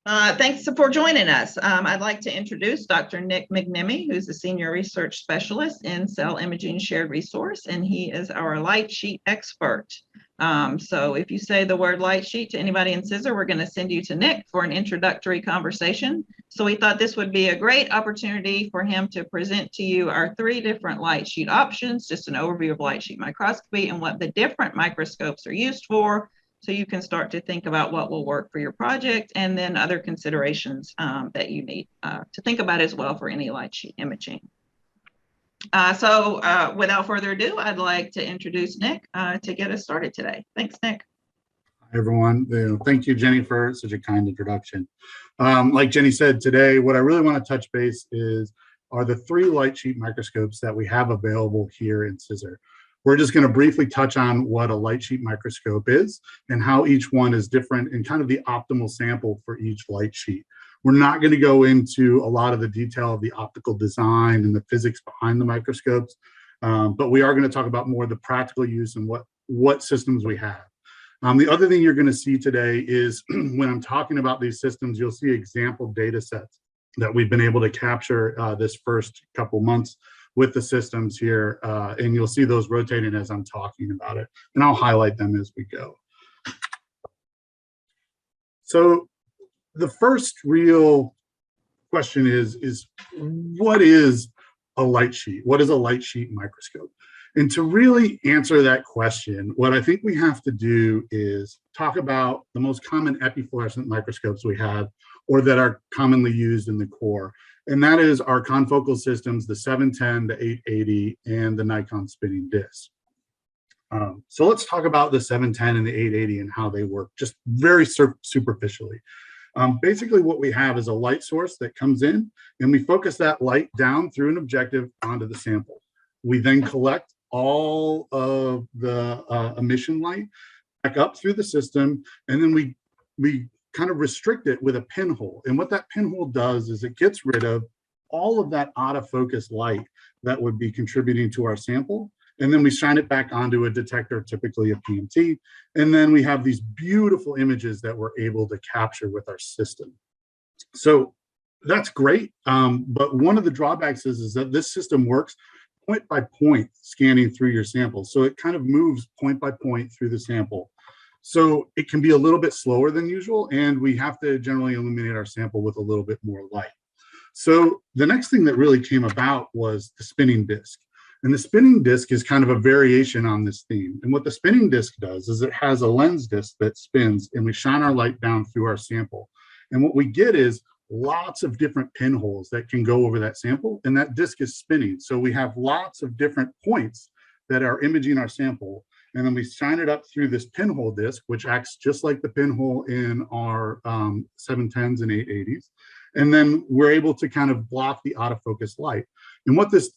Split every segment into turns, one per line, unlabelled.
Thanks for joining us. I'd like to introduce Dr. Nick McNemee, who's a Senior Research Specialist in Cell Imaging Shared Resource, and he is our Lightsheet expert. So if you say the word Lightsheet to anybody in CISR, we're going to send you to Nick for an introductory conversation. So we thought this would be a great opportunity for him to present to you our 3 different Lightsheet options, just an overview of Lightsheet microscopy and what the different microscopes are used for, so you can start to think about what will work for your project, and then other considerations that you need to think about as well for any Lightsheet imaging. So without further ado, I'd like to introduce Nick to get us started today. Thanks, Nick.
Hi, everyone. Thank you, Jenny, for such a kind introduction. Like Jenny said, today, what I really want to touch base are the 3 Lightsheet microscopes that we have available here in CISR. We're just going to briefly touch on what a Lightsheet microscope is and how each one is different and kind of the optimal sample for each Lightsheet. We're not going to go into a lot of the detail of the optical design and the physics behind the microscopes, but we are going to talk about more the practical use and what systems we have. The other thing you're going to see today is when I'm talking about these systems, you'll see example data sets that we've been able to capture this first couple months with the systems here, and you'll see those rotating as I'm talking about it, and I'll highlight them as we go. So the first real question is what is a Lightsheet? What is a Lightsheet microscope? And to really answer that question, what I think we have to do is talk about the most common epifluorescent microscopes we have, or that are commonly used in the core. And that is our confocal systems, the 710, the 880, and the Nikon spinning disc. So let's talk about the 710 and the 880 and how they work, just very superficially. Basically, what we have is a light source that comes in, and we focus that light down through an objective onto the sample. We then collect all of the emission light back up through the system, and then we kind of restrict it with a pinhole. And what that pinhole does is it gets rid of all of that out of focus light that would be contributing to our sample. And then we shine it back onto a detector, typically a PMT. And then we have these beautiful images that we're able to capture with our system. So that's great. But one of the drawbacks is that this system works point by point scanning through your sample. So it kind of moves point by point through the sample. So it can be a little bit slower than usual, and we have to generally illuminate our sample with a little bit more light. So the next thing that really came about was the spinning disc. And the spinning disc is kind of a variation on this theme. And what the spinning disc does is it has a lens disc that spins, and we shine our light down through our sample. And what we get is lots of different pinholes that can go over that sample, and that disc is spinning. So we have lots of different points that are imaging our sample. And then we shine it up through this pinhole disc, which acts just like the pinhole in our 710s and 880s. And then we're able to kind of block the out of focus light. And what this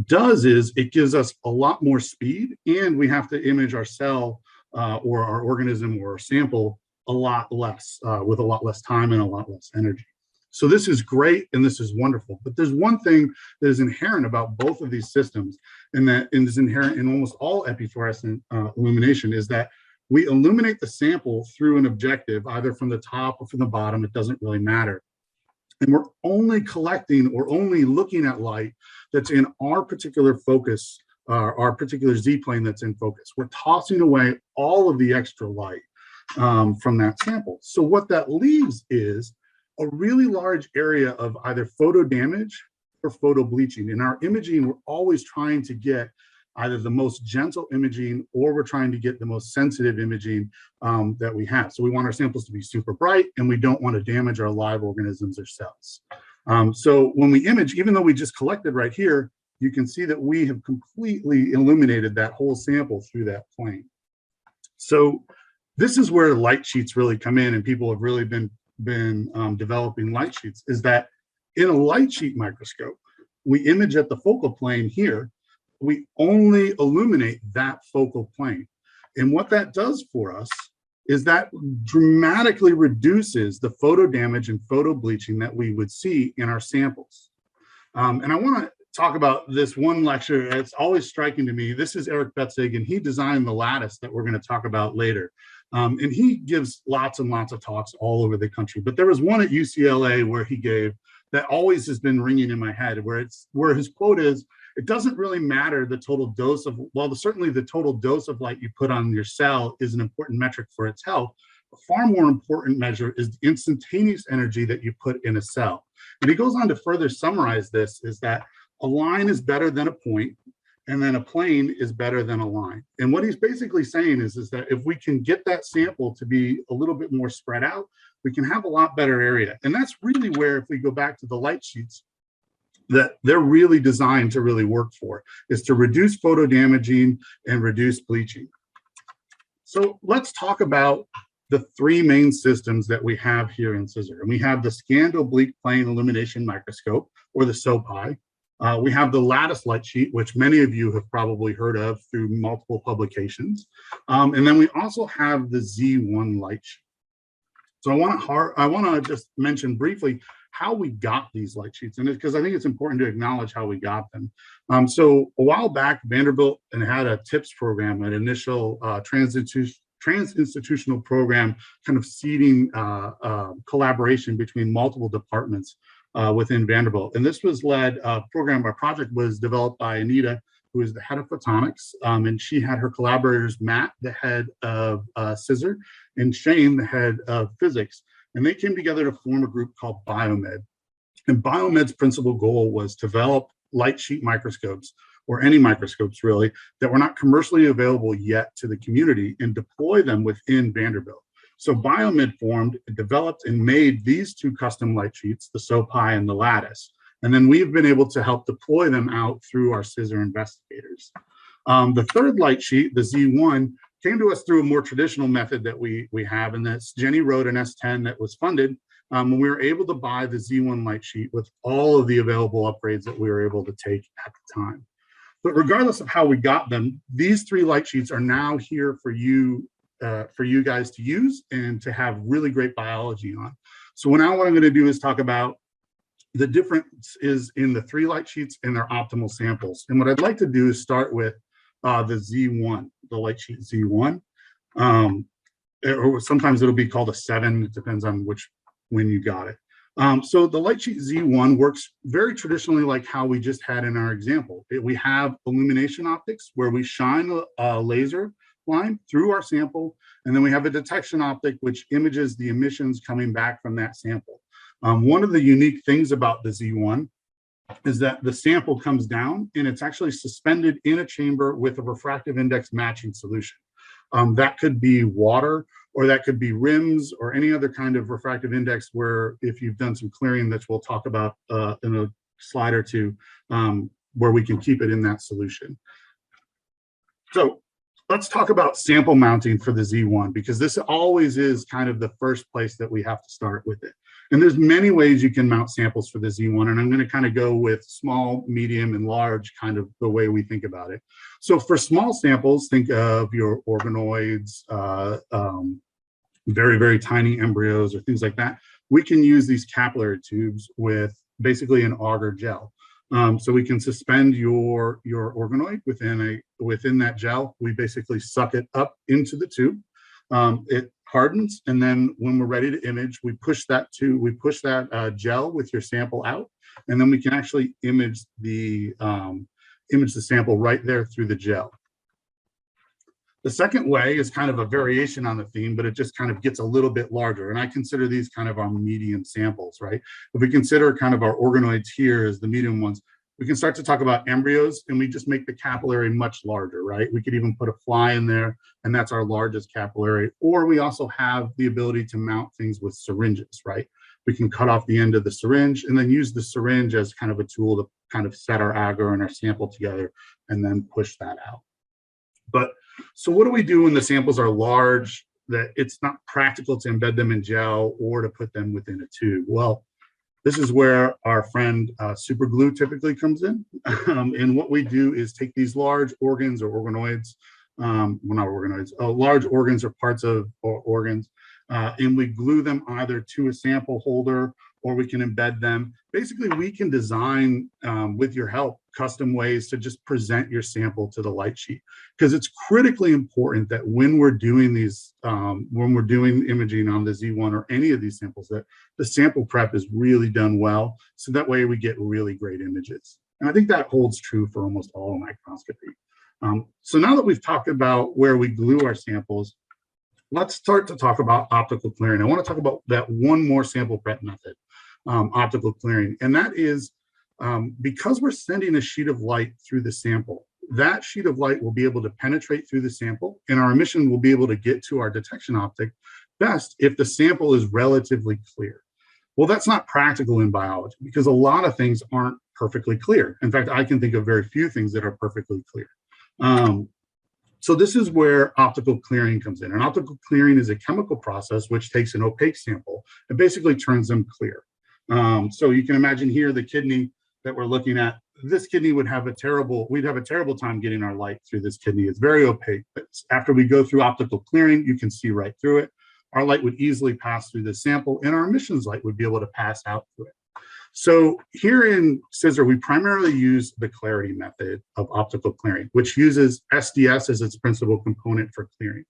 does is it gives us a lot more speed, and we have to image our cell or our organism or our sample a lot less, with a lot less time and a lot less energy. So this is great and this is wonderful, but there's one thing that is inherent about both of these systems, and that is inherent in almost all epifluorescent illumination, is that we illuminate the sample through an objective, either from the top or from the bottom, it doesn't really matter. And we're only collecting or only looking at light that's in our particular focus, our particular Z-plane that's in focus. We're tossing away all of the extra light from that sample. So what that leaves is a really large area of either photo damage or photo bleaching. In our imaging, we're always trying to get either the most gentle imaging, or we're trying to get the most sensitive imaging that we have. So we want our samples to be super bright, and we don't want to damage our live organisms or cells. So when we image, even though we just collected right here, you can see that we have completely illuminated that whole sample through that plane. So this is where Lightsheets really come in, and people have really been developing Lightsheets, is that in a Lightsheet microscope, we image at the focal plane here. We only illuminate that focal plane. And what that does for us is that dramatically reduces the photo damage and photo bleaching that we would see in our samples. And I want to talk about this one lecture. It's always striking to me. This is Eric Betzig, and he designed the lattice that we're going to talk about later. And he gives lots and lots of talks all over the country. But there was one at UCLA where he gave that always has been ringing in my head, where his quote is, "It doesn't really matter the total dose of, well, certainly the total dose of light you put on your cell is an important metric for its health. A far more important measure is the instantaneous energy that you put in a cell." And he goes on to further summarize this, is that a line is better than a point, and then a plane is better than a line. And what he's basically saying is that if we can get that sample to be a little bit more spread out, we can have a lot better area. And that's really where, if we go back to the light sheets, that they're really designed to really work for, is to reduce photo damaging and reduce bleaching. So let's talk about the three main systems that we have here in Scissor. And we have the Scanned Oblique Plane Illumination Microscope, or the SOPI. We have the Lattice light sheet, which many of you have probably heard of through multiple publications. And then we also have the Z1 light sheet. So I want to just mention briefly how we got these light sheets, and because I think it's important to acknowledge how we got them. So a while back, Vanderbilt had a TIPS program, an initial trans-institutional program, kind of seeding collaboration between multiple departments within Vanderbilt. And this was led, our project was developed by Anita, who is the head of photonics, and she had her collaborators, Matt, the head of Scissor, and Shane, the head of physics. And they came together to form a group called Biomed. And Biomed's principal goal was to develop light sheet microscopes, or any microscopes really, that were not commercially available yet to the community, and deploy them within Vanderbilt. So Biomed formed, developed, and made these two custom light sheets, the SOPI and the Lattice. And then we've been able to help deploy them out through our Scissor investigators. The third light sheet, the Z1, came to us through a more traditional method that we have, and that's Jenny wrote an S10 that was funded, and we were able to buy the Z1 light sheet with all of the available upgrades that we were able to take at the time. But regardless of how we got them, these three light sheets are now here for you guys to use and to have really great biology on. So now what I'm going to do is talk about the difference is in the three light sheets and their optimal samples. And what I'd like to do is start with the Z1, the light sheet Z1. Or sometimes it'll be called a 7, it depends on when you got it. So the light sheet Z1 works very traditionally like how we just had in our example. We have illumination optics where we shine a laser line through our sample, and then we have a detection optic which images the emissions coming back from that sample. One of the unique things about the Z1 is that the sample comes down and it's actually suspended in a chamber with a refractive index matching solution. That could be water, or that could be rims, or any other kind of refractive index where, if you've done some clearing, that we'll talk about in a slide or two, where we can keep it in that solution. So let's talk about sample mounting for the Z1, because this always is kind of the first place that we have to start with it. And there's many ways you can mount samples for the Z1, and I'm going to kind of go with small, medium, and large, kind of the way we think about it. So for small samples, think of your organoids, very, very tiny embryos, or things like that. We can use these capillary tubes with basically an agar gel. So we can suspend your organoid within that gel. We basically suck it up into the tube. It hardens, and then when we're ready to image, we push that gel with your sample out, and then we can actually image the sample right there through the gel. The second way is kind of a variation on the theme, but it just kind of gets a little bit larger. And I consider these kind of our medium samples, right? If we consider kind of our organoids here as the medium ones, we can start to talk about embryos, and we just make the capillary much larger, right? We could even put a fly in there, and that's our largest capillary. Or we also have the ability to mount things with syringes, right? We can cut off the end of the syringe and then use the syringe as kind of a tool to kind of set our agar and our sample together and then push that out. But so what do we do when the samples are large, that it's not practical to embed them in gel or to put them within a tube? Well, this is where our friend super glue typically comes in. And what we do is take these large organs or organoids, well, not organoids, large organs or parts of organs, and we glue them either to a sample holder, or we can embed them. Basically, we can design, with your help, custom ways to just present your sample to the light sheet, because it's critically important that when we're doing these, when we're doing imaging on the Z1 or any of these samples, that the sample prep is really done well, so that way we get really great images. And I think that holds true for almost all microscopy. So now that we've talked about where we glue our samples, let's start to talk about optical clearing. I want to talk about that one more sample prep method, optical clearing. And that is because we're sending a sheet of light through the sample, that sheet of light will be able to penetrate through the sample, and our emission will be able to get to our detection optic best if the sample is relatively clear. Well, that's not practical in biology because a lot of things aren't perfectly clear. In fact, I can think of very few things that are perfectly clear. So this is where optical clearing comes in. And optical clearing is a chemical process which takes an opaque sample and basically turns them clear. So you can imagine here the kidney that we're looking at. This kidney would have we'd have a terrible time getting our light through this kidney. It's very opaque. But after we go through optical clearing, you can see right through it. Our light would easily pass through the sample, and our emissions light would be able to pass out through it. So here in Scissor, we primarily use the clarity method of optical clearing, which uses SDS as its principal component for clearing.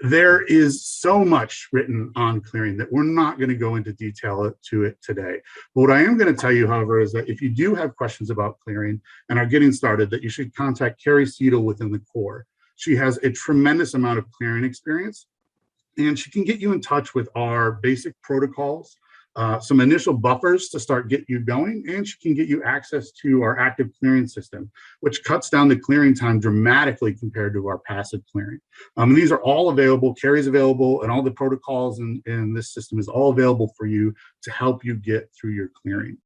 There is so much written on clearing that we're not going to go into detail to it today. But what I am going to tell you, however, is that if you do have questions about clearing and are getting started, that you should contact Carrie Seidel within the core. She has a tremendous amount of clearing experience, and she can get you in touch with our basic protocols, some initial buffers to start get you going, and she can get you access to our active clearing system, which cuts down the clearing time dramatically compared to our passive clearing. And these are all available. Carrie's available, and all the protocols in this system is all available for you to help you get through your clearing.